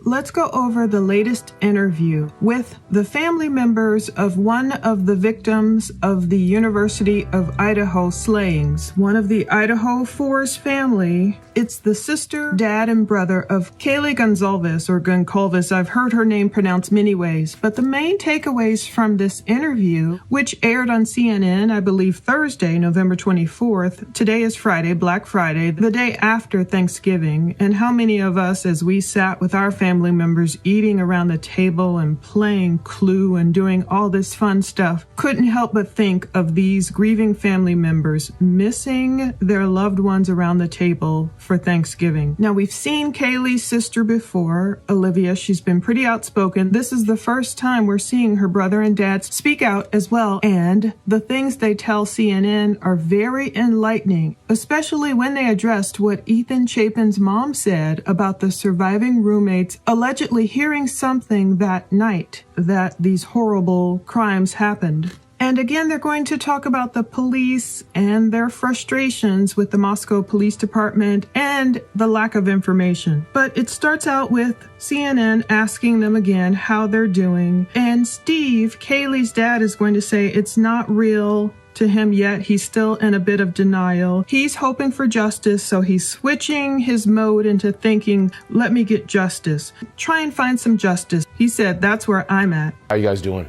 let's go over the latest interview with the family members of one of the victims of the University of Idaho slayings. One of the Idaho 4's family. It's the sister, dad, and brother of Kaylee Goncalves, or Goncalves. I've heard her name pronounced many ways. But the main takeaways from this interview, which aired on CNN, I believe Thursday, November 24th. Today is Friday, Black Friday, the day after Thanksgiving. And how many of us, as we sat with our family members eating around the table and playing Clue and doing all this fun stuff, couldn't help but think of these grieving family members missing their loved ones around the table for Thanksgiving. Now, we've seen Kaylee's sister before, Olivia. She's been pretty outspoken. This is the first time we're seeing her brother and dad speak out as well, and the things they tell CNN are very enlightening, especially when they addressed what Ethan Chapin's mom said about the surviving roommates allegedly hearing something that night that these horrible crimes happened. And again, they're going to talk about the police and their frustrations with the Moscow Police Department and the lack of information. But it starts out with CNN asking them again how they're doing. And Steve, Kaylee's dad, is going to say it's not real to him yet. He's still in a bit of denial. He's hoping for justice, so he's switching his mode into thinking, let me get justice. Try and find some justice. He said, that's where I'm at. How you guys doing?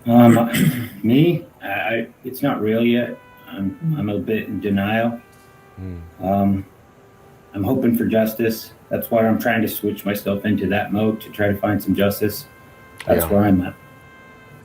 Me, it's not real yet. I'm a bit in denial. I'm hoping for justice. That's why I'm trying to switch myself into that mode to try to find some justice. That's where I'm at.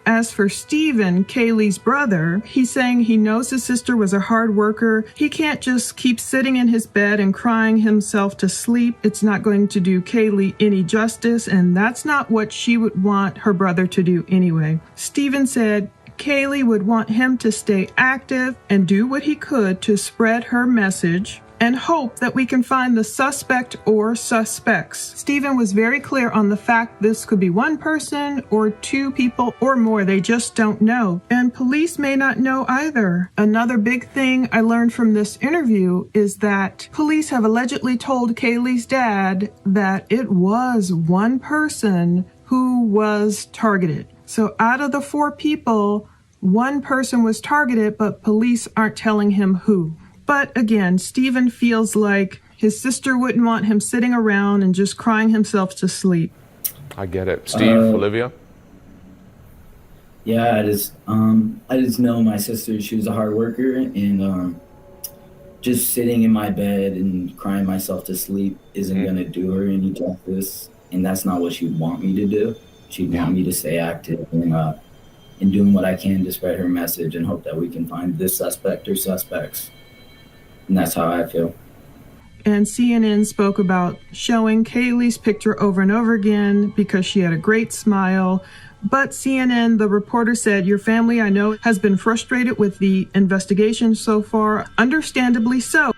As for Steven, Kaylee's brother, he's saying he knows his sister was a hard worker. He can't just keep sitting in his bed and crying himself to sleep. It's not going to do Kaylee any justice, and that's not what she would want her brother to do anyway. Steven said Kaylee would want him to stay active and do what he could to spread her message and hope that we can find the suspect or suspects. Stephen was very clear on the fact this could be one person or two people or more. They just don't know. And police may not know either. Another big thing I learned from this interview is that police have allegedly told Kaylee's dad that it was one person who was targeted. So out of the 4 people, one person was targeted, but police aren't telling him who. But again, Stephen feels like his sister wouldn't want him sitting around and just crying himself to sleep. I get it. Steve, Olivia? Yeah, I just know my sister, she was a hard worker, and just sitting in my bed and crying myself to sleep isn't going to do her any justice, and that's not what she'd want me to do. She'd want me to stay active and doing what I can to spread her message and hope that we can find this suspect or suspects. And that's how I feel. And CNN spoke about showing Kaylee's picture over and over again because she had a great smile. But CNN, the reporter said, your family, I know, has been frustrated with the investigation so far, understandably so.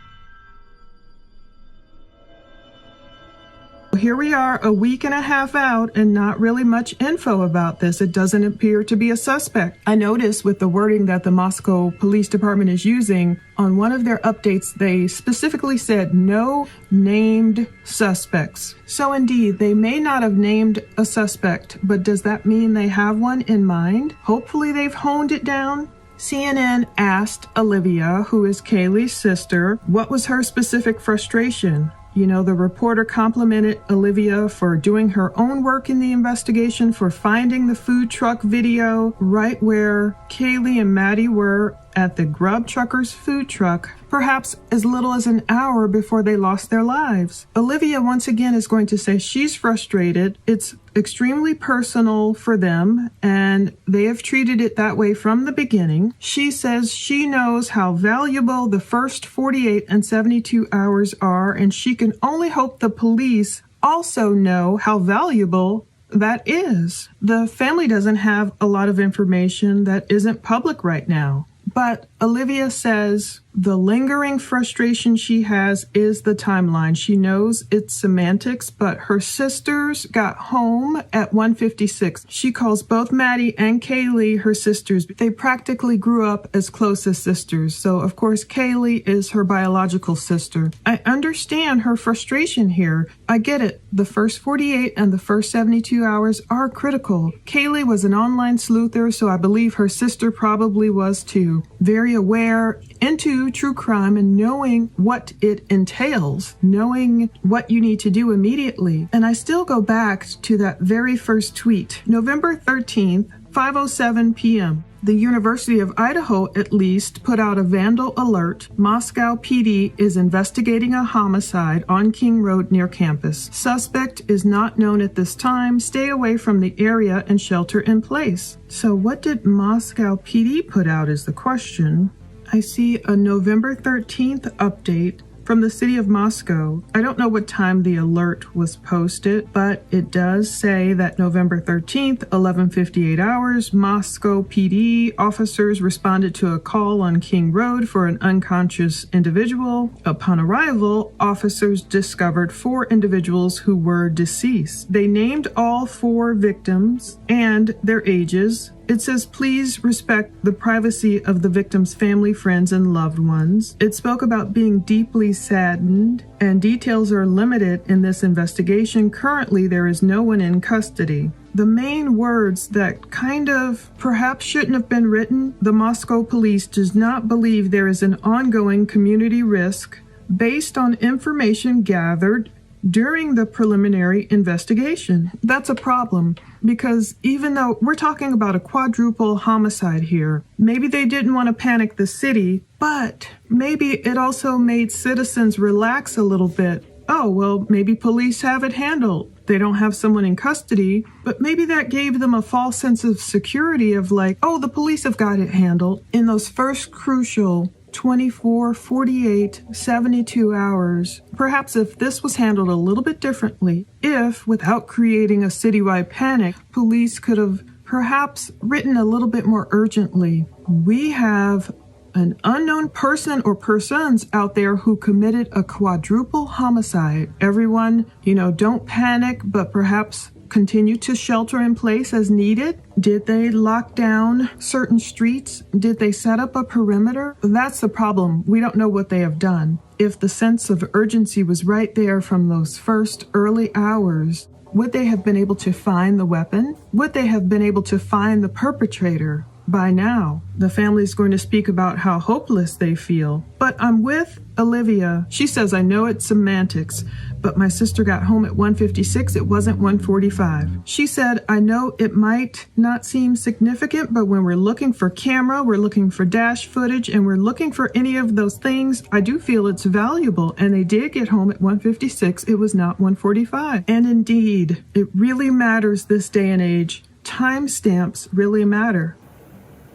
Here we are a week and a half out and not really much info about this. It doesn't appear to be a suspect. I noticed with the wording that the Moscow Police Department is using, on one of their updates, they specifically said no named suspects. So indeed, they may not have named a suspect, but does that mean they have one in mind? Hopefully they've honed it down. CNN asked Olivia, who is Kaylee's sister, what was her specific frustration. You know, the reporter complimented Olivia for doing her own work in the investigation, for finding the food truck video right where Kaylee and Maddie were at the Grub Truckers food truck, perhaps as little as an hour before they lost their lives. Olivia once again is going to say she's frustrated. It's extremely personal for them, and they have treated it that way from the beginning. She says she knows how valuable the first 48 and 72 hours are, and she can only hope the police also know how valuable that is. The family doesn't have a lot of information that isn't public right now. But Olivia says The lingering frustration she has is the timeline. She knows it's semantics, but her sisters got home at 1:56. She calls both Maddie and Kaylee her sisters. They practically grew up as close as sisters. So, of course, Kaylee is her biological sister. I understand her frustration here. I get it. The first 48 and the first 72 hours are critical. Kaylee was an online sleuther, so I believe her sister probably was too. Very aware, into true crime and knowing what it entails, knowing what you need to do immediately. And I still go back to that very first tweet, November 13th, 5:07 p.m. The University of Idaho, at least, put out a vandal alert. Moscow PD is investigating a homicide on King Road near campus. Suspect is not known at this time. Stay away from the area and shelter in place. So what did Moscow PD put out is the question. I see a November 13th update from the city of Moscow. I don't know what time the alert was posted, but it does say that November 13th, 11:58 hours, Moscow PD officers responded to a call on King Road for an unconscious individual. Upon arrival, officers discovered 4 individuals who were deceased. They named all 4 victims and their ages. It says, please respect the privacy of the victim's family, friends, and loved ones. It spoke about being deeply saddened, and details are limited in this investigation. Currently, there is no one in custody. The main words that kind of perhaps shouldn't have been written, the Moscow police does not believe there is an ongoing community risk based on information gathered during the preliminary investigation. That's a problem, because even though we're talking about a quadruple homicide here, maybe they didn't want to panic the city, but maybe it also made citizens relax a little bit. Oh, well, maybe police have it handled. They don't have someone in custody, but maybe that gave them a false sense of security of like, oh, the police have got it handled. In those first crucial 24, 48, 72 hours. Perhaps if this was handled a little bit differently, if, without creating a citywide panic, police could have perhaps written a little bit more urgently. We have an unknown person or persons out there who committed a quadruple homicide. Everyone, don't panic, but perhaps continue to shelter in place as needed. Did they lock down certain streets? Did they set up a perimeter? That's the problem. We don't know what they have done. If the sense of urgency was right there from those first early hours, would they have been able to find the weapon? Would they have been able to find the perpetrator? By now, the family is going to speak about how hopeless they feel. But I'm with Olivia. She says, I know it's semantics, but my sister got home at 1:56. It wasn't 1:45. She said, I know it might not seem significant, but when we're looking for camera, we're looking for dash footage, and we're looking for any of those things, I do feel it's valuable. And they did get home at 1:56. It was not 1:45. And indeed, it really matters this day and age. Timestamps really matter.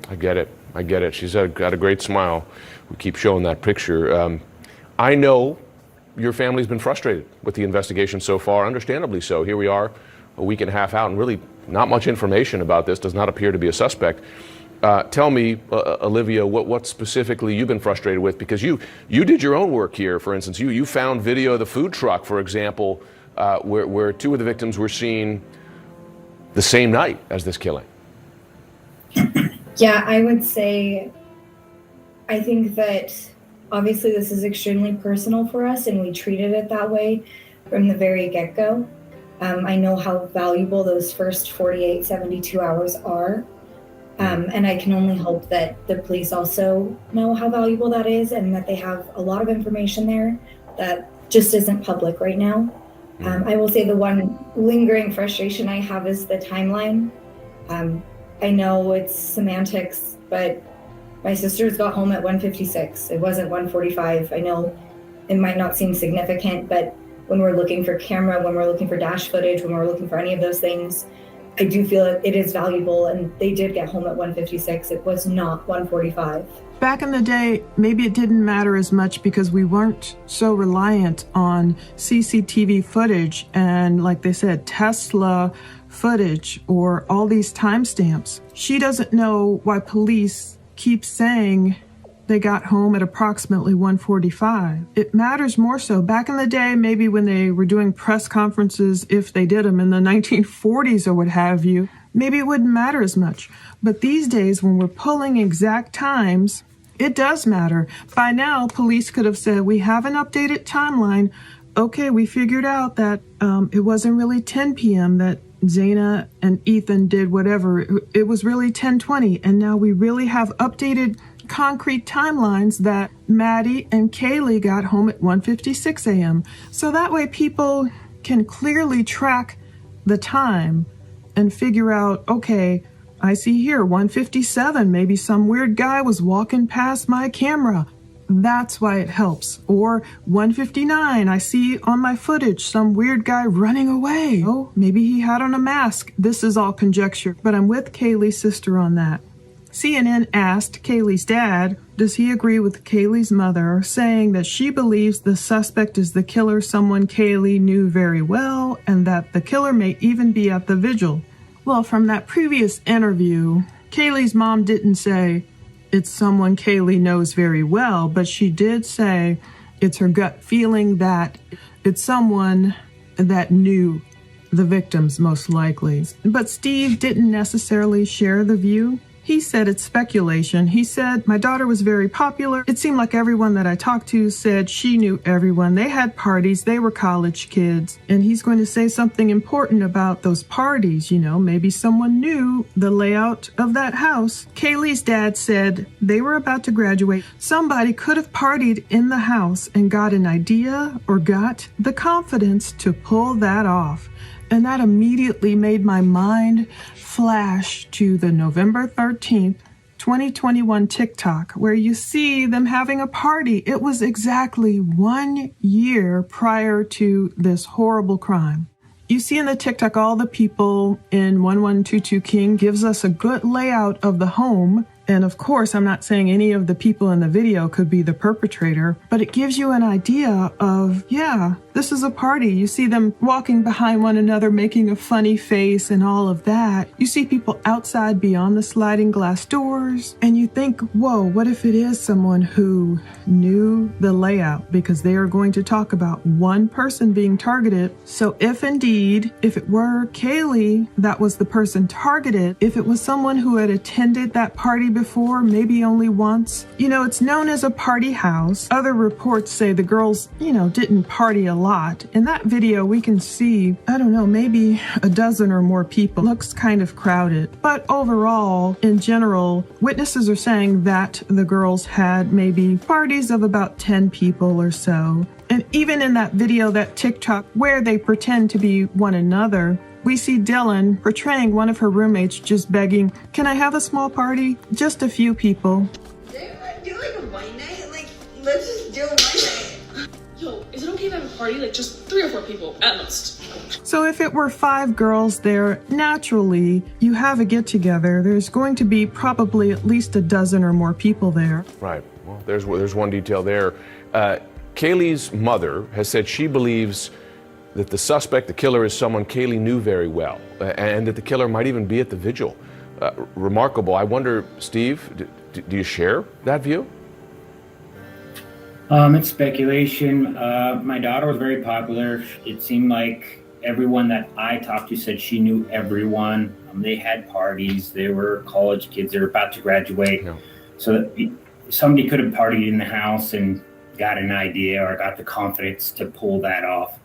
I get it. She's got a great smile. We keep showing that picture. I know your family's been frustrated with the investigation so far, understandably so. Here we are, a week and a half out, and really not much information about this. Does not appear to be a suspect. Tell me, Olivia, what specifically you've been frustrated with, because you did your own work here. For instance, you found video of the food truck, for example, where 2 of the victims were seen the same night as this killing. Yeah, I would say, I think that obviously this is extremely personal for us, and we treated it that way from the very get-go. I know how valuable those first 48, 72 hours are. And I can only hope that the police also know how valuable that is, and that they have a lot of information there that just isn't public right now. I will say the one lingering frustration I have is the timeline. I know it's semantics, but my sisters got home at 1:56. It wasn't 1:45. I know it might not seem significant, but when we're looking for camera, when we're looking for dash footage, when we're looking for any of those things, I do feel it is valuable, and they did get home at 1:56. It was not 1:45. Back in the day, maybe it didn't matter as much because we weren't so reliant on CCTV footage and, like they said, Tesla footage or all these timestamps. She doesn't know why police keep saying they got home at approximately 1:45. It matters more so. Back in the day, maybe when they were doing press conferences, if they did them in the 1940s or what have you, maybe it wouldn't matter as much. But these days, when we're pulling exact times, it does matter. By now, police could have said, we have an updated timeline. Okay, we figured out that it wasn't really 10 p.m. that Zaina and Ethan did whatever. It was really 10:20. And now we really have updated concrete timelines that Maddie and Kaylee got home at 1:56 a.m. So that way people can clearly track the time and figure out, okay, I see here 1:57, maybe some weird guy was walking past my camera. That's why it helps. Or 1:59, I see on my footage some weird guy running away. Oh, maybe he had on a mask. This is all conjecture, but I'm with Kaylee's sister on that. CNN asked Kaylee's dad, does he agree with Kaylee's mother, saying that she believes the suspect is the killer, someone Kaylee knew very well, and that the killer may even be at the vigil. Well, from that previous interview, Kaylee's mom didn't say it's someone Kaylee knows very well, but she did say it's her gut feeling that it's someone that knew the victims most likely. But Steve didn't necessarily share the view. He said it's speculation. He said, my daughter was very popular. It seemed like everyone that I talked to said she knew everyone. They had parties. They were college kids. And he's going to say something important about those parties. You know, maybe someone knew the layout of that house. Kaylee's dad said they were about to graduate. Somebody could have partied in the house and got an idea or got the confidence to pull that off. And that immediately made my mind flash to the November 13th, 2021 TikTok, where you see them having a party. It was exactly 1 year prior to this horrible crime. You see in the TikTok all the people in 1122 King gives us a good layout of the home. And of course, I'm not saying any of the people in the video could be the perpetrator, but it gives you an idea of, yeah, this is a party. You see them walking behind one another, making a funny face and all of that. You see people outside beyond the sliding glass doors, and you think, whoa, what if it is someone who knew the layout? Because they are going to talk about one person being targeted. So if indeed, if it were Kaylee that was the person targeted, if it was someone who had attended that party before, maybe only once. You know, it's known as a party house. Other reports say the girls, didn't party a lot. In that video, we can see, I don't know, maybe a dozen or more people. Looks kind of crowded. But overall, in general, witnesses are saying that the girls had maybe parties of about 10 people or so. And even in that video, that TikTok, where they pretend to be one another, we see Dylan portraying one of her roommates just begging, can I have a small party? Just a few people. Do like a wine night? Like, let's just do a wine night. Yo, is it okay if I have a party? Like, just 3 or 4 people at most. So if it were 5 girls there, naturally, you have a get-together. There's going to be probably at least a dozen or more people there. Right. Well, there's one detail there. Kaylee's mother has said she believes that the suspect, the killer, is someone Kaylee knew very well, and that the killer might even be at the vigil. Remarkable. I wonder, Steve, do you share that view? It's speculation. My daughter was very popular. It seemed like everyone that I talked to said she knew everyone. They had parties. They were college kids. They were about to graduate. Yeah. So somebody could have partied in the house and got an idea or got the confidence to pull that off.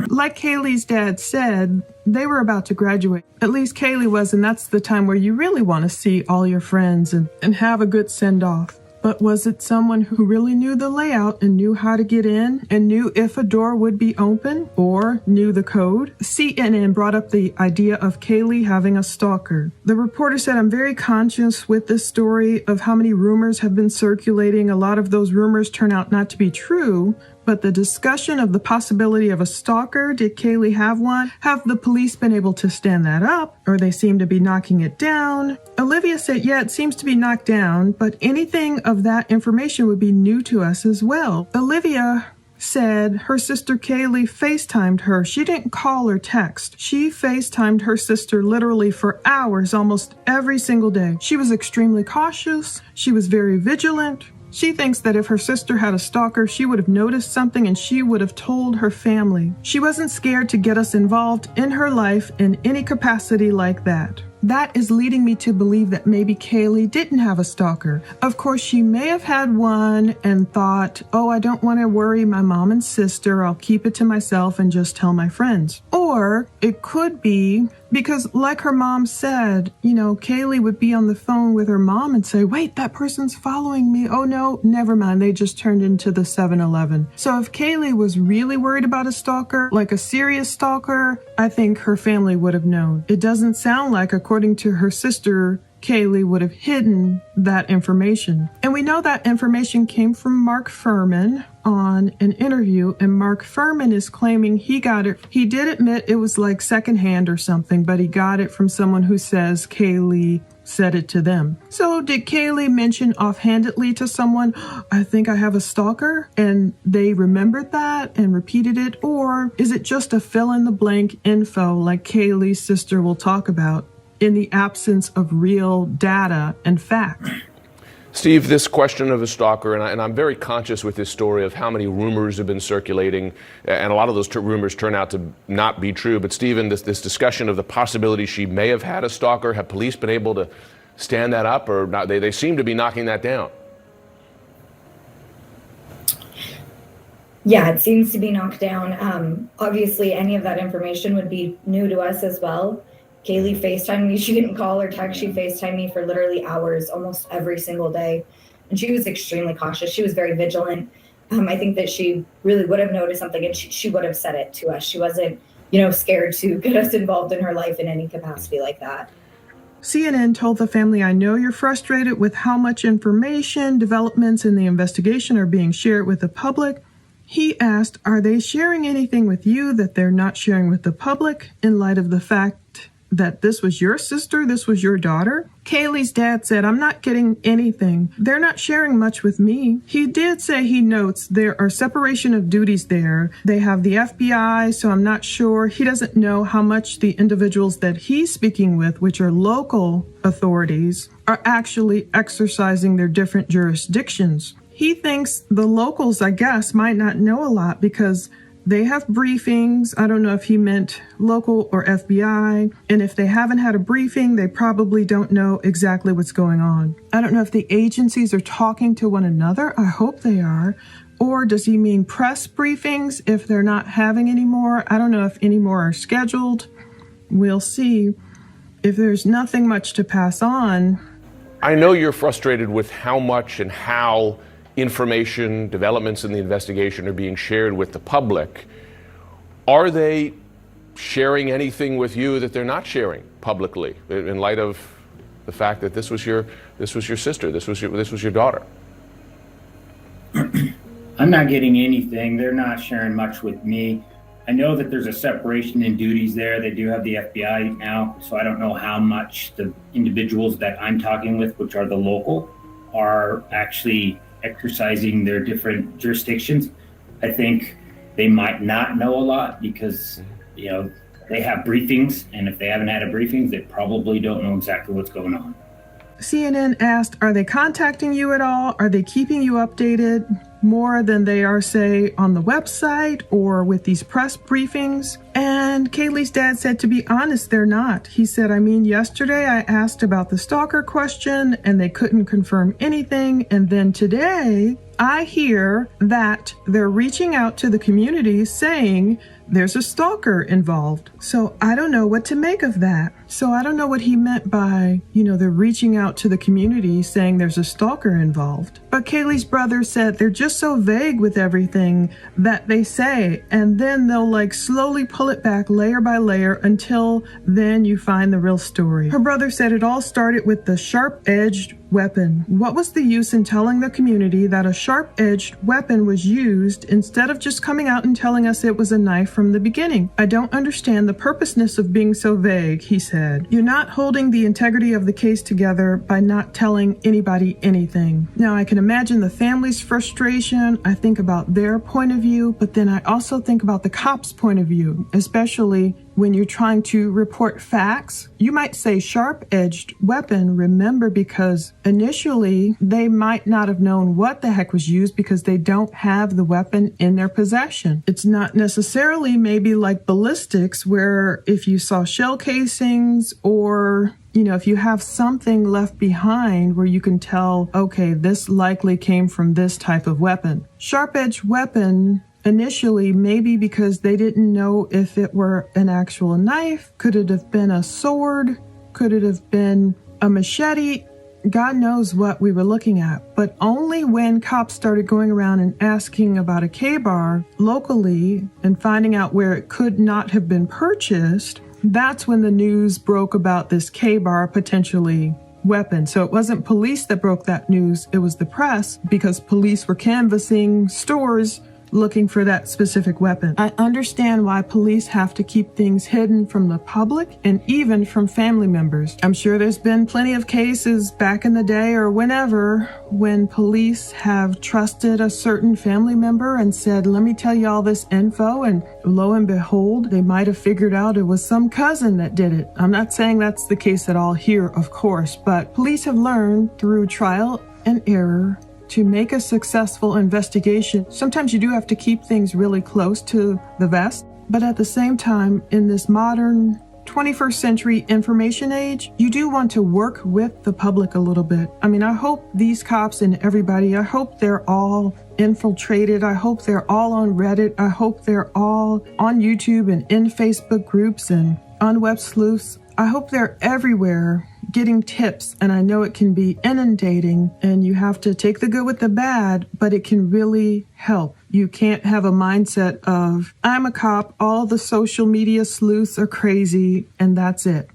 Like Kaylee's dad said, they were about to graduate. At least Kaylee was, and that's the time where you really want to see all your friends and have a good send-off. But was it someone who really knew the layout and knew how to get in and knew if a door would be open or knew the code? CNN brought up the idea of Kaylee having a stalker. The reporter said, I'm very conscious with this story of how many rumors have been circulating. A lot of those rumors turn out not to be true. But the discussion of the possibility of a stalker, did Kaylee have one? Have the police been able to stand that up? Or they seem to be knocking it down? Olivia said, yeah, it seems to be knocked down, but anything of that information would be new to us as well. Olivia said her sister Kaylee FaceTimed her. She didn't call or text. She FaceTimed her sister literally for hours almost every single day. She was extremely cautious. She was very vigilant. She thinks that if her sister had a stalker, she would have noticed something and she would have told her family. She wasn't scared to get us involved in her life in any capacity like that. That is leading me to believe that maybe Kaylee didn't have a stalker. Of course, she may have had one and thought, oh, I don't want to worry my mom and sister. I'll keep it to myself and just tell my friends. Or it could be because, like her mom said, Kaylee would be on the phone with her mom and say, wait, that person's following me. Oh, no, never mind. They just turned into the 7-Eleven. So if Kaylee was really worried about a stalker, like a serious stalker, I think her family would have known. It doesn't sound like, according to her sister, Kaylee would have hidden that information. And we know that information came from Mark Furman on an interview, and Mark Furman is claiming he got it. He did admit it was like secondhand or something, but he got it from someone who says Kaylee said it to them. So did Kaylee mention offhandedly to someone, I think I have a stalker, and they remembered that and repeated it? Or is it just a fill-in-the-blank info like Kaylee's sister will talk about in the absence of real data and fact? Steve, this question of a stalker, and I'm very conscious with this story of how many rumors have been circulating, and a lot of those rumors turn out to not be true. But Stephen, this discussion of the possibility she may have had a stalker, have police been able to stand that up, or not? They seem to be knocking that down. Yeah, it seems to be knocked down. Obviously, any of that information would be new to us as well. Kaylee FaceTimed me. She didn't call or text. She FaceTimed me for literally hours, almost every single day. And she was extremely cautious. She was very vigilant. I think that she really would have noticed something, and she would have said it to us. She wasn't, scared to get us involved in her life in any capacity like that. CNN told the family, I know you're frustrated with how much information, developments in the investigation are being shared with the public. He asked, are they sharing anything with you that they're not sharing with the public in light of the fact that this was your sister, this was your daughter? Kaylee's dad said, I'm not getting anything. They're not sharing much with me. He did say he notes there are separation of duties there. They have the FBI, so I'm not sure. He doesn't know how much the individuals that he's speaking with, which are local authorities, are actually exercising their different jurisdictions. He thinks the locals, I guess, might not know a lot because they have briefings. I don't know if he meant local or FBI. And if they haven't had a briefing, they probably don't know exactly what's going on. I don't know if the agencies are talking to one another. I hope they are. Or does he mean press briefings if they're not having any more? I don't know if any more are scheduled. We'll see. If there's nothing much to pass on. I know you're frustrated with how much and how information, developments in the investigation are being shared with the public. Are they sharing anything with you that they're not sharing publicly in light of the fact that this was your sister, this was your daughter? I'm not getting anything. They're not sharing much with me. I know that there's a separation in duties there. They do have the FBI now, so I don't know how much the individuals that I'm talking with, which are the local, are actually exercising their different jurisdictions. I think they might not know a lot because, they have briefings, and if they haven't had a briefing, they probably don't know exactly what's going on. CNN asked, are they contacting you at all? Are they keeping you updated more than they are, say, on the website or with these press briefings? And Kaylee's dad said, to be honest, they're not. He said, yesterday I asked about the stalker question and they couldn't confirm anything. And then today I hear that they're reaching out to the community saying there's a stalker involved. So I don't know what to make of that. So I don't know what he meant by, they're reaching out to the community saying there's a stalker involved. But Kaylee's brother said they're just so vague with everything that they say, and then they'll slowly pull it back layer by layer until then you find the real story. Her brother said it all started with the sharp-edged weapon. What was the use in telling the community that a sharp-edged weapon was used instead of just coming out and telling us it was a knife from the beginning? I don't understand the purposeness of being so vague, he said. said, "You're not holding the integrity of the case together by not telling anybody anything." Now, I can imagine the family's frustration. I think about their point of view, but then I also think about the cop's point of view, especially when you're trying to report facts. You might say sharp-edged weapon, remember, because initially they might not have known what the heck was used because they don't have the weapon in their possession. It's not necessarily maybe like ballistics, where if you saw shell casings or if you have something left behind where you can tell, okay, this likely came from this type of weapon. Sharp-edged weapon, initially, maybe because they didn't know if it were an actual knife. Could it have been a sword? Could it have been a machete? God knows what we were looking at. But only when cops started going around and asking about a K-bar locally and finding out where it could not have been purchased, that's when the news broke about this K-bar potentially weapon. So it wasn't police that broke that news, it was the press, because police were canvassing stores looking for that specific weapon. I understand why police have to keep things hidden from the public and even from family members. I'm sure there's been plenty of cases back in the day or whenever when police have trusted a certain family member and said, let me tell you all this info, and lo and behold, they might have figured out it was some cousin that did it. I'm not saying that's the case at all here, of course, but police have learned through trial and error to make a successful investigation. Sometimes you do have to keep things really close to the vest, but at the same time, in this modern 21st century information age, you do want to work with the public a little bit. I mean, I hope these cops and everybody, I hope they're all infiltrated. I hope they're all on Reddit. I hope they're all on YouTube and in Facebook groups and on web sleuths. I hope they're everywhere getting tips, and I know it can be inundating and you have to take the good with the bad, but it can really help. You can't have a mindset of, I'm a cop, all the social media sleuths are crazy, and that's it.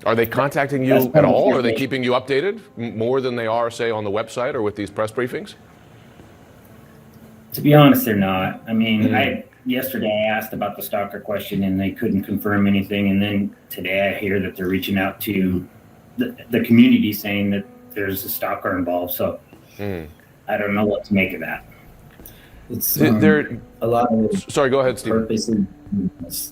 Are they contacting you at all? Are they keeping you updated more than they are, say, on the website or with these press briefings? To be honest, they're not. I mean, yesterday I asked about the stalker question and they couldn't confirm anything. And then today I hear that they're reaching out to the community saying that there's a stalker involved. So I don't know what to make of that. It's a lot of sorry, go ahead, Steve. Purposely,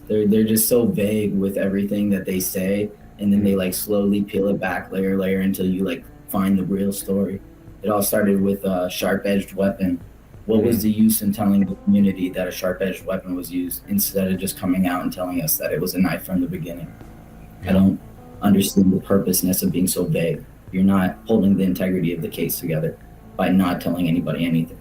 they're just so vague with everything that they say, and then they like slowly peel it back layer until you like find the real story. It all started with a sharp-edged weapon. What was the use in telling the community that a sharp-edged weapon was used instead of just coming out and telling us that it was a knife from the beginning? I don't understand the purposeness of being so vague. You're not holding the integrity of the case together by not telling anybody anything.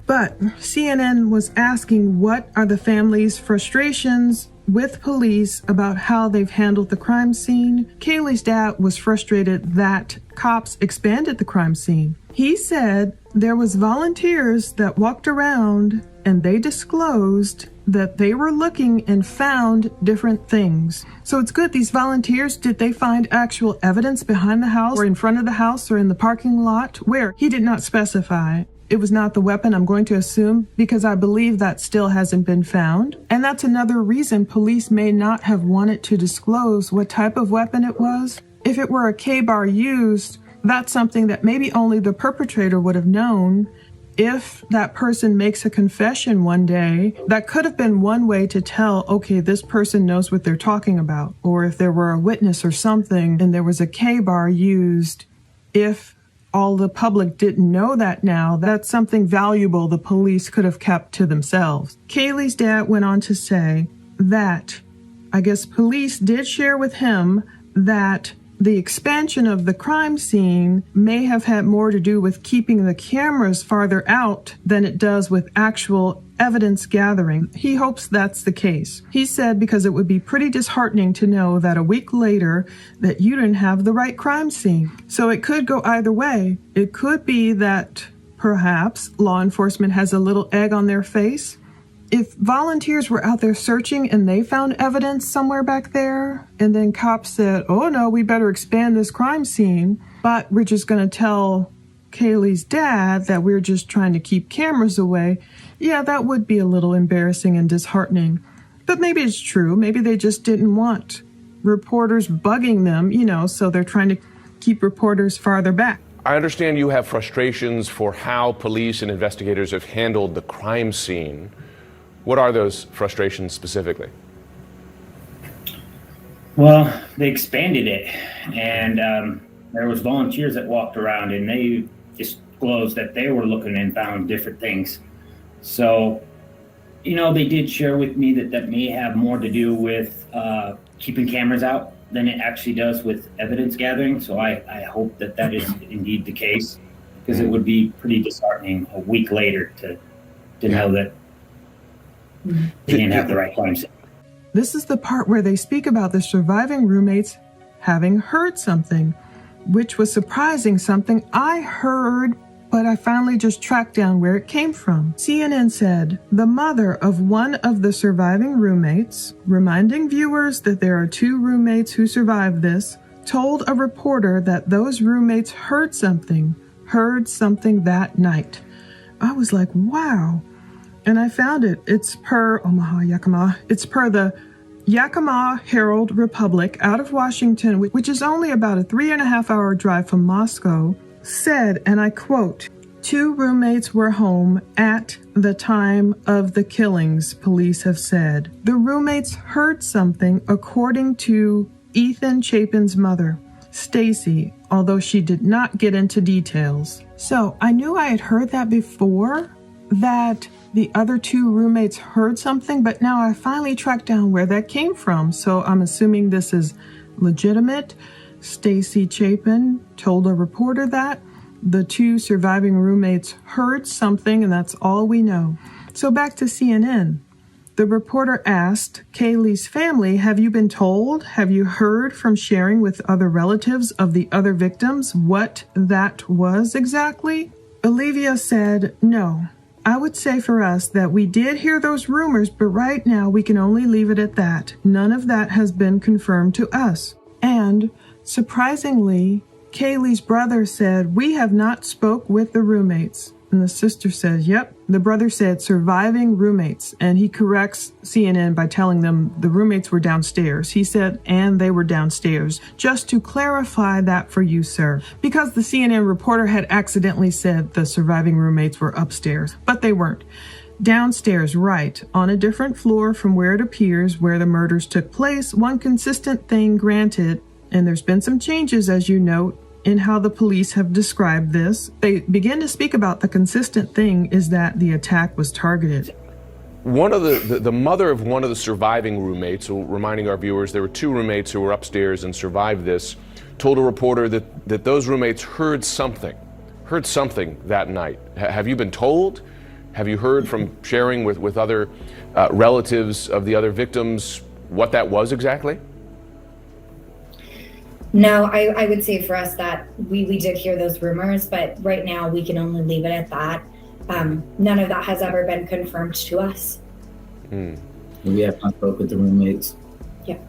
But CNN was asking what are the family's frustrations with police about how they've handled the crime scene. Kaylee's dad was frustrated that cops expanded the crime scene. He said there was volunteers that walked around and they disclosed that they were looking and found different things. So it's good. These volunteers, did they find actual evidence behind the house or in front of the house or in the parking lot? Where? He did not specify. It was not the weapon, I'm going to assume, because I believe that still hasn't been found. And that's another reason police may not have wanted to disclose what type of weapon it was. If it were a K-bar used, that's something that maybe only the perpetrator would have known. If that person makes a confession one day, that could have been one way to tell, okay, this person knows what they're talking about. Or if there were a witness or something and there was a K-bar used, if all the public didn't know that now, that's something valuable the police could have kept to themselves. Kaylee's dad went on to say that, I guess police did share with him that the expansion of the crime scene may have had more to do with keeping the cameras farther out than it does with actual evidence gathering. He hopes that's the case. He said because it would be pretty disheartening to know that a week later that you didn't have the right crime scene. So it could go either way. It could be that perhaps law enforcement has a little egg on their face. If volunteers were out there searching and they found evidence somewhere back there, and then cops said, oh no, we better expand this crime scene, but we're just going to tell Kaylee's dad that we're just trying to keep cameras away, yeah, that would be a little embarrassing and disheartening. But maybe it's true. Maybe they just didn't want reporters bugging them, so they're trying to keep reporters farther back. I understand you have frustrations for how police and investigators have handled the crime scene. What are those frustrations specifically? Well, they expanded it, and there was volunteers that walked around, and they disclosed that they were looking and found different things. So, they did share with me that may have more to do with keeping cameras out than it actually does with evidence gathering. So I hope that is indeed the case, because it would be pretty disheartening a week later to know that they didn't have the right crime scene. This is the part where they speak about the surviving roommates having heard something, which was surprising, something I heard, but I finally just tracked down where it came from. CNN said, the mother of one of the surviving roommates, reminding viewers that there are 2 roommates who survived this, told a reporter that those roommates heard something that night. I was like, wow. And I found it. It's per Omaha Yakima. It's per the Yakima Herald Republic out of Washington, which is only about a 3.5-hour drive from Moscow, said, and I quote, 2 roommates were home at the time of the killings, police have said. The roommates heard something, according to Ethan Chapin's mother, Stacy, although she did not get into details. So I knew I had heard that before, that the other 2 roommates heard something, but now I finally tracked down where that came from. So I'm assuming this is legitimate. Stacy Chapin told a reporter that the 2 surviving roommates heard something, and that's all we know. So back to CNN. The reporter asked Kaylee's family, have you been told? Have you heard from sharing with other relatives of the other victims what that was exactly? Olivia said, no. I would say for us that we did hear those rumors, but right now we can only leave it at that. None of that has been confirmed to us. And surprisingly, Kaylee's brother said, we have not spoke with the roommates. And the sister says, yep. The brother said surviving roommates. And he corrects CNN by telling them the roommates were downstairs. He said, and they were downstairs. Just to clarify that for you, sir. Because the CNN reporter had accidentally said the surviving roommates were upstairs, but they weren't. Downstairs, right, on a different floor from where it appears where the murders took place. One consistent thing granted, and there's been some changes, as you note, in how the police have described this. They begin to speak about the consistent thing is that the attack was targeted. One of the mother of one of the surviving roommates, so reminding our viewers, there were 2 roommates who were upstairs and survived this, told a reporter that those roommates heard something that night. Have you been told? Have you heard from sharing with other relatives of the other victims what that was exactly? No, I would say for us that we did hear those rumors, but right now we can only leave it at that. None of that has ever been confirmed to us. We have not spoke with the roommates. Yeah.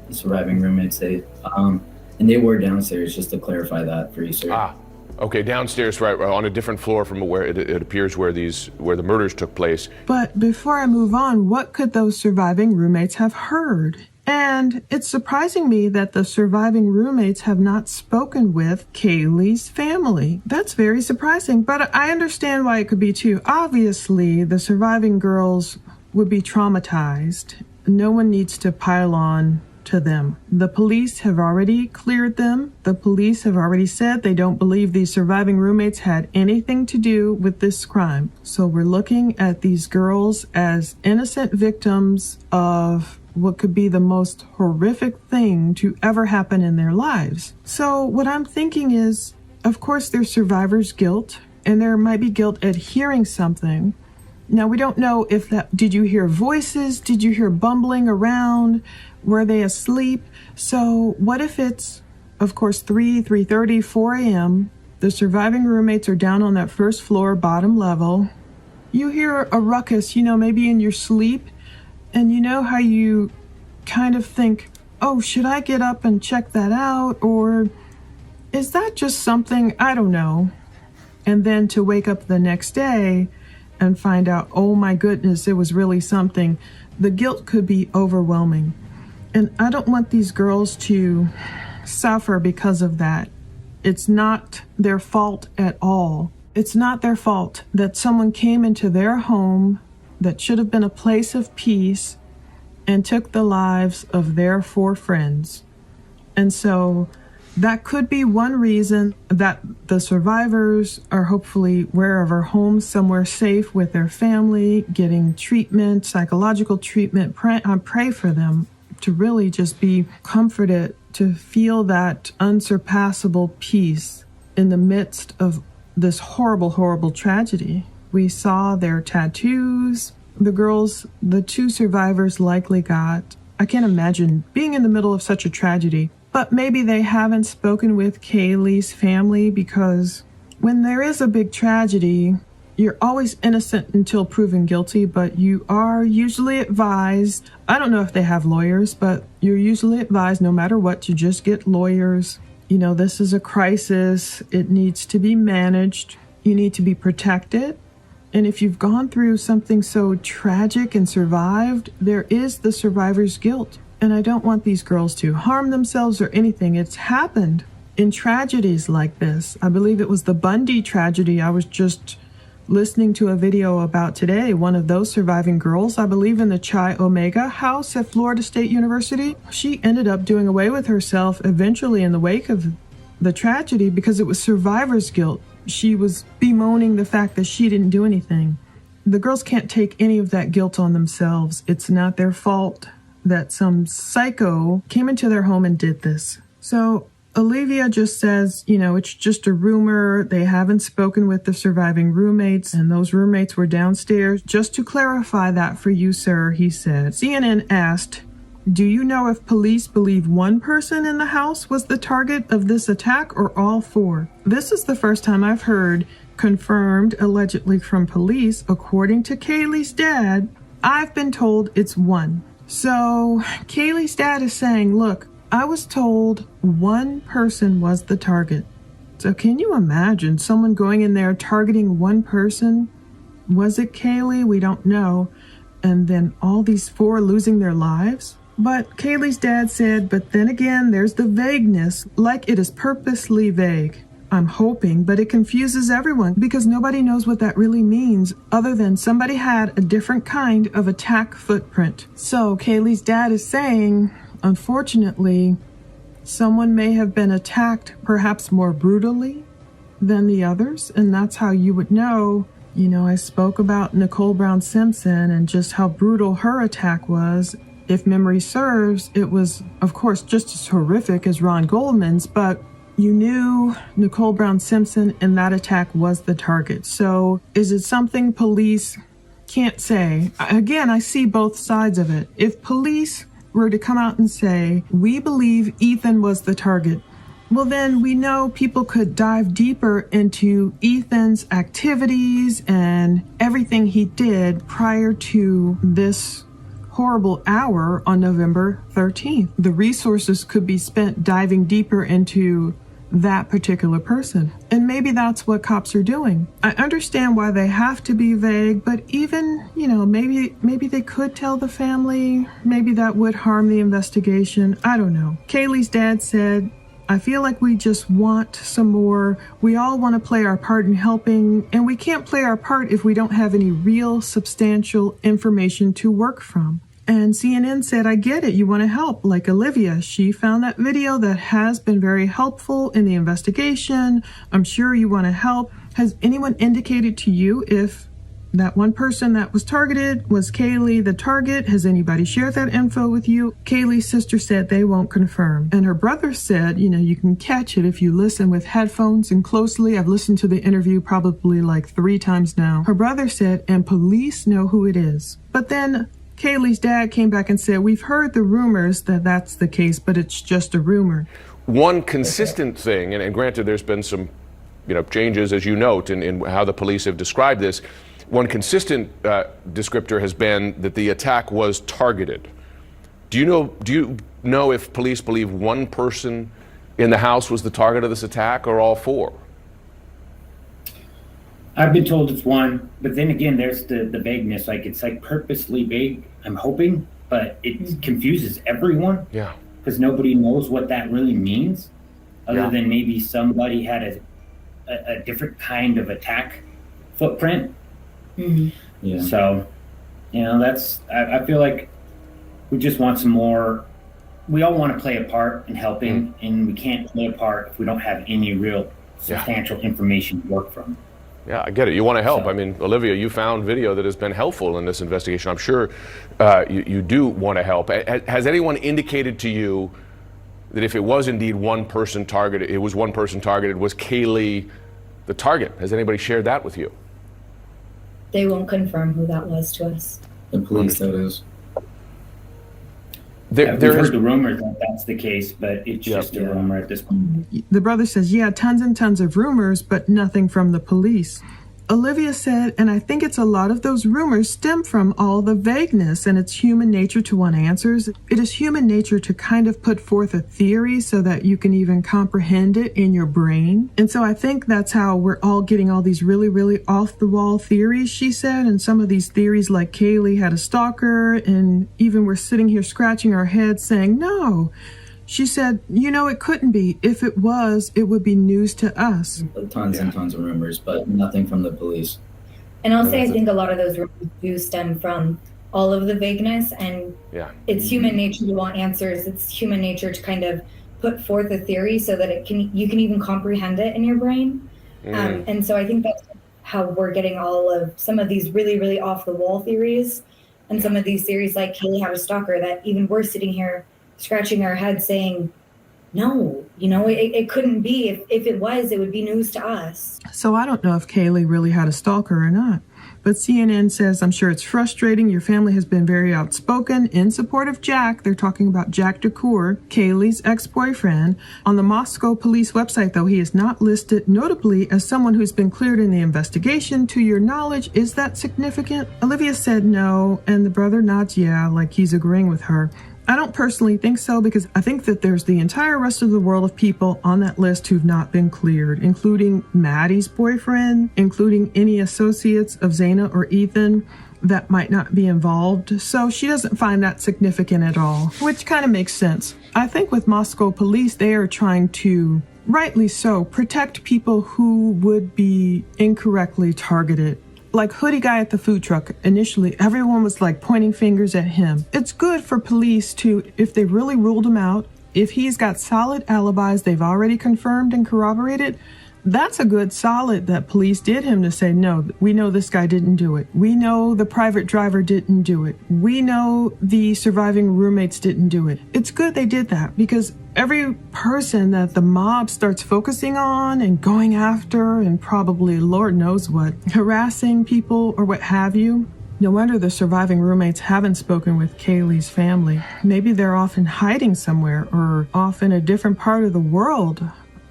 The surviving roommates, and they were downstairs, just to clarify that for you, sir. Okay, downstairs, right, on a different floor from where it appears where the murders took place. But before I move on, what could those surviving roommates have heard? And it's surprising me that the surviving roommates have not spoken with Kaylee's family. That's very surprising, but I understand why it could be too. Obviously, the surviving girls would be traumatized. No one needs to pile on to them. The police have already cleared them. The police have already said they don't believe these surviving roommates had anything to do with this crime. So we're looking at these girls as innocent victims of what could be the most horrific thing to ever happen in their lives. So what I'm thinking is, of course, there's survivor's guilt, and there might be guilt at hearing something. Now, we don't know if that, did you hear voices? Did you hear bumbling around? Were they asleep? So what if it's, of course, 3:30, 4 a.m., the surviving roommates are down on that first floor, bottom level. You hear a ruckus, maybe in your sleep, and you know how you kind of think, oh, should I get up and check that out? Or is that just something, I don't know. And then to wake up the next day and find out, oh my goodness, it was really something. The guilt could be overwhelming. And I don't want these girls to suffer because of that. It's not their fault at all. It's not their fault that someone came into their home that should have been a place of peace and took the lives of their 4 friends. And so that could be one reason that the survivors are hopefully wherever home, somewhere safe with their family, getting treatment, psychological treatment. I pray for them to really just be comforted, to feel that unsurpassable peace in the midst of this horrible, horrible tragedy. We saw their tattoos. The girls, the 2 survivors likely got. I can't imagine being in the middle of such a tragedy. But maybe they haven't spoken with Kaylee's family, because when there is a big tragedy, you're always innocent until proven guilty, but you are usually advised, I don't know if they have lawyers, but you're usually advised no matter what to just get lawyers. You know, this is a crisis. It needs to be managed. You need to be protected. And if you've gone through something so tragic and survived, there is the survivor's guilt. And I don't want these girls to harm themselves or anything. It's happened in tragedies like this. I believe it was the Bundy tragedy. I was just listening to a video about today. One of those surviving girls, I believe in the Chi Omega house at Florida State University, she ended up doing away with herself eventually in the wake of the tragedy because it was survivor's guilt. She was bemoaning the fact that she didn't do anything. The girls can't take any of that guilt on themselves. It's not their fault that some psycho came into their home and did this. So Olivia just says, you know, it's just a rumor. They haven't spoken with the surviving roommates, and those roommates were downstairs. Just to clarify that for you, sir, he said. CNN asked, do you know if police believe one person in the house was the target of this attack or all 4? This is the first time I've heard confirmed allegedly from police. According to Kaylee's dad, I've been told it's 1. So Kaylee's dad is saying, look, I was told 1 person was the target. So can you imagine someone going in there targeting 1 person? Was it Kaylee? We don't know. And then all these 4 losing their lives? But Kaylee's dad said, but then again, there's the vagueness, like it is purposely vague. I'm hoping, but it confuses everyone because nobody knows what that really means other than somebody had a different kind of attack footprint. So Kaylee's dad is saying, unfortunately, someone may have been attacked perhaps more brutally than the others, and that's how you would know. You know, I spoke about Nicole Brown Simpson and just how brutal her attack was. If memory serves, it was, of course, just as horrific as Ron Goldman's, but you knew Nicole Brown Simpson and that attack was the target. So is it something police can't say? Again, I see both sides of it. If police were to come out and say, we believe Ethan was the target, well, then we know people could dive deeper into Ethan's activities and everything he did prior to this horrible hour on November 13th. The resources could be spent diving deeper into that particular person. And maybe that's what cops are doing. I understand why they have to be vague, but even, you know, maybe they could tell the family. Maybe that would harm the investigation. I don't know. Kaylee's dad said, I feel like we just want some more. We all want to play our part in helping, and we can't play our part if we don't have any real substantial information to work from. And CNN said, I get it. You want to help. Like Olivia, she found that video that has been very helpful in the investigation. I'm sure you want to help. Has anyone indicated to you if that 1 person that was targeted was Kaylee the target? Has anybody shared that info with you? Kaylee's sister said they won't confirm. And her brother said, you know, you can catch it if you listen with headphones and closely. I've listened to the interview probably like 3 times now. Her brother said, and police know who it is. But then Kaylee's dad came back and said, we've heard the rumors that that's the case, but it's just a rumor. One consistent thing, and granted there's been some changes, as you note, in how the police have described this. One consistent descriptor has been that the attack was targeted. Do you know if police believe 1 person in the house was the target of this attack, or all 4? I've been told it's 1, but then again, there's the vagueness. Like, it's like purposely vague. I'm hoping but it confuses everyone. Yeah. Because nobody knows what that really means, other than maybe somebody had a different kind of attack footprint. Mm-hmm. Yeah. So, I feel like we just want some more. We all want to play a part in helping, and we can't play a part if we don't have any real substantial information to work from. Yeah, I get it. You want to help. So, I mean, Olivia, you found video that has been helpful in this investigation. I'm sure you do want to help. Has anyone indicated to you that if it was indeed one person targeted, was Kaylee the target? Has anybody shared that with you? They won't confirm who that was to us. The police, that is. We've heard the rumors that that's the case, but it's just a rumor at this point. The brother says, yeah, tons and tons of rumors, but nothing from the police. Olivia said, and I think it's a lot of those rumors stem from all the vagueness, and it's human nature to want answers. It is human nature to kind of put forth a theory so that you can even comprehend it in your brain. And so I think that's how we're all getting all these really, really off-the-wall theories, she said, and some of these theories like Kaylee had a stalker, and even we're sitting here scratching our heads saying, no. She said, it couldn't be. If it was, it would be news to us. Tons and tons of rumors, but nothing from the police. And I'll say I think a lot of those rumors do stem from all of the vagueness, and it's human nature to want answers. It's human nature to kind of put forth a theory so that you can even comprehend it in your brain. And so I think that's how we're getting all of some of these really, really off-the-wall theories, and some of these theories like Kaylee had a stalker, that even we're sitting here scratching our head saying, no, it couldn't be. If it was, it would be news to us. So I don't know if Kaylee really had a stalker or not. But CNN says, I'm sure it's frustrating. Your family has been very outspoken in support of Jack. They're talking about Jack DeCour, Kaylee's ex-boyfriend. On the Moscow police website, though, he is not listed notably as someone who's been cleared in the investigation. To your knowledge, is that significant? Olivia said no, and the brother nods yeah, like he's agreeing with her. I don't personally think so, because I think that there's the entire rest of the world of people on that list who've not been cleared, including Maddie's boyfriend, including any associates of Zaina or Ethan that might not be involved. So she doesn't find that significant at all, which kind of makes sense. I think with Moscow police, they are trying to, rightly so, protect people who would be incorrectly targeted. Like Hoodie Guy at the food truck, initially everyone was like pointing fingers at him. It's good for police to, if they really ruled him out, if he's got solid alibis they've already confirmed and corroborated, that's a good solid that police did him to say, no, we know this guy didn't do it. We know the private driver didn't do it. We know the surviving roommates didn't do it. It's good they did that, because every person that the mob starts focusing on and going after, and probably Lord knows what, harassing people or what have you, no wonder the surviving roommates haven't spoken with Kaylee's family. Maybe they're off in hiding somewhere or off in a different part of the world.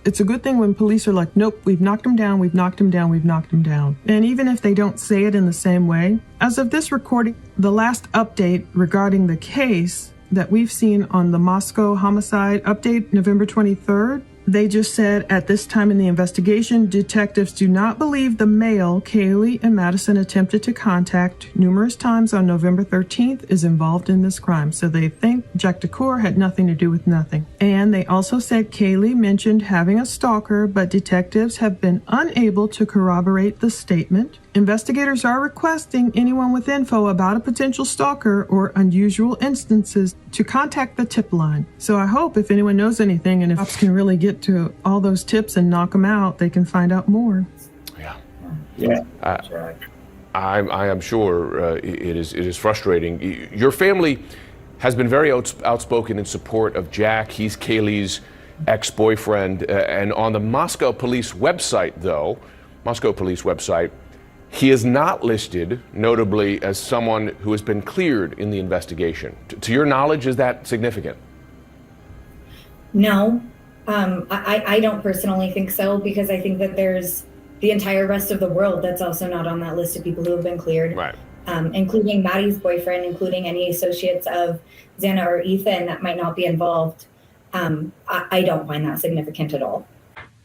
It's a good thing when police are like, nope, we've knocked him down, we've knocked him down, we've knocked him down. And even if they don't say it in the same way, as of this recording, the last update regarding the case that we've seen on the Moscow homicide update, November 23rd, they just said at this time in the investigation, detectives do not believe the male Kaylee and Madison attempted to contact numerous times on November 13th is involved in this crime. So they think Jack DeCour had nothing to do with nothing. And they also said Kaylee mentioned having a stalker, but detectives have been unable to corroborate the statement. Investigators are requesting anyone with info about a potential stalker or unusual instances to contact the tip line. So I hope if anyone knows anything, and if cops can really get to all those tips and knock them out, they can find out more. Yeah. I am sure it is frustrating. Your family has been very outspoken in support of Jack. He's Kaylee's ex-boyfriend. And on the Moscow police website, he is not listed, notably, as someone who has been cleared in the investigation. To your knowledge, is that significant? No, I don't personally think so, because I think that there's the entire rest of the world that's also not on that list of people who have been cleared, right? Including Maddie's boyfriend, including any associates of Xana or Ethan that might not be involved. I don't find that significant at all.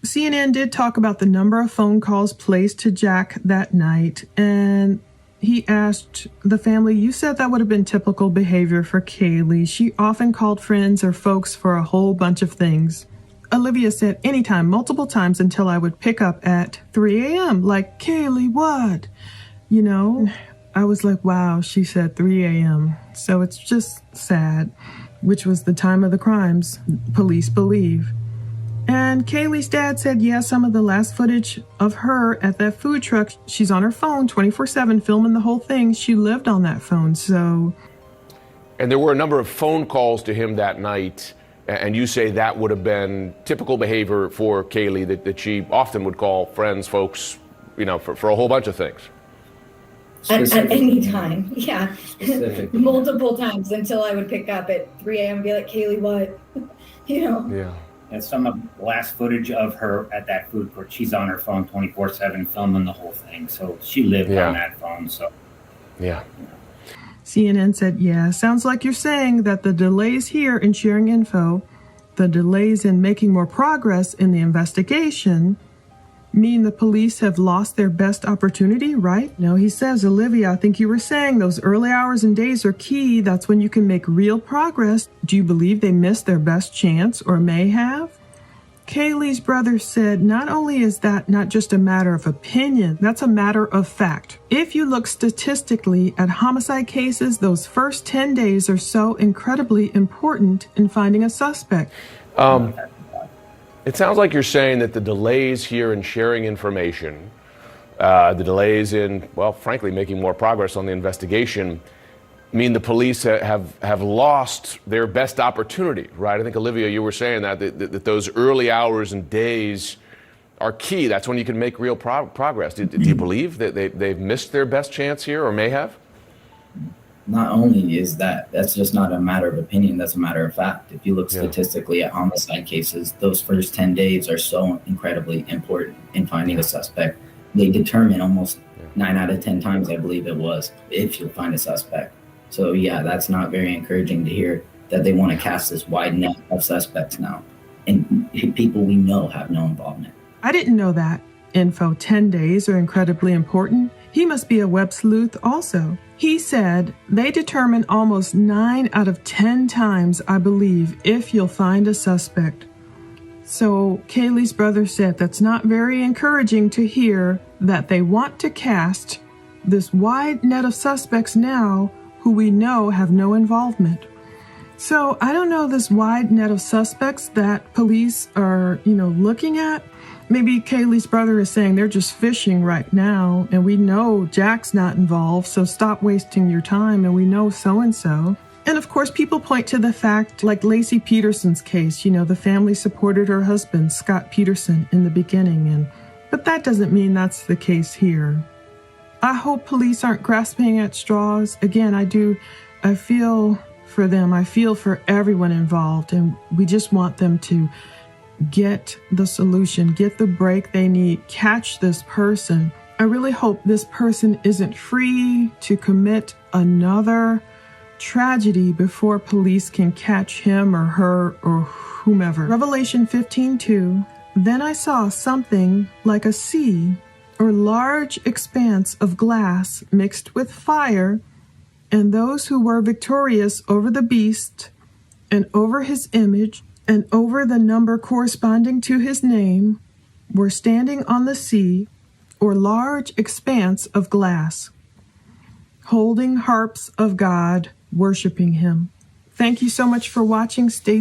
CNN did talk about the number of phone calls placed to Jack that night, and he asked the family, you said that would have been typical behavior for Kaylee. She often called friends or folks for a whole bunch of things. Olivia said, anytime, multiple times until I would pick up at 3 a.m. Like, Kaylee, what? You know, I was like, wow, she said 3 a.m. So it's just sad, which was the time of the crimes, police believe. And Kaylee's dad said, yeah, some of the last footage of her at that food truck, she's on her phone 24/7 filming the whole thing. She lived on that phone, so. And there were a number of phone calls to him that night, and you say that would have been typical behavior for Kaylee, that she often would call friends, folks, you know, for a whole bunch of things. At any time, yeah. Specific. Multiple times until I would pick up at 3 a.m. and be like, Kaylee, what? You know? Yeah. And some of the last footage of her at that food court, she's on her phone 24/7 filming the whole thing. So she lived on that phone. So yeah. CNN said, yeah, sounds like you're saying that the delays here in sharing info, the delays in making more progress in the investigation, mean the police have lost their best opportunity, right? No, he says, Olivia, I think you were saying those early hours and days are key. That's when you can make real progress. Do you believe they missed their best chance or may have? Kaylee's brother said, not only is that not just a matter of opinion, that's a matter of fact. If you look statistically at homicide cases, those first 10 days are so incredibly important in finding a suspect. It sounds like you're saying that the delays here in sharing information, the delays in, well, frankly, making more progress on the investigation, mean the police have lost their best opportunity, right? I think, Olivia, you were saying that those early hours and days are key. That's when you can make real progress. Do you believe that they've missed their best chance here, or may have? Not only is that's just not a matter of opinion, that's a matter of fact. If you look statistically at homicide cases, those first 10 days are so incredibly important in finding a suspect. They determine almost 9 out of 10 times, I believe it was, if you'll find a suspect. So yeah, that's not very encouraging to hear that they want to cast this wide net of suspects now. And people we know have no involvement. I didn't know that. Info 10 days are incredibly important. He must be a web sleuth also. He said they determine almost 9 out of 10 times, I believe, if you'll find a suspect. So Kaylee's brother said that's not very encouraging to hear that they want to cast this wide net of suspects now who we know have no involvement. So I don't know this wide net of suspects that police are, looking at. Maybe Kaylee's brother is saying they're just fishing right now, and we know Jack's not involved, so stop wasting your time, and we know so-and-so. And of course, people point to the fact, like Lacey Peterson's case, the family supported her husband, Scott Peterson, in the beginning, but that doesn't mean that's the case here. I hope police aren't grasping at straws. Again, I feel for them. I feel for everyone involved, and we just want them to get the solution, get the break they need, catch this person. I really hope this person isn't free to commit another tragedy before police can catch him or her or whomever. Revelation 15:2, then I saw something like a sea or large expanse of glass mixed with fire, and those who were victorious over the beast and over his image and over the number corresponding to his name were standing on the sea or large expanse of glass, holding harps of God, worshiping him. Thank you so much for watching. Stay tuned.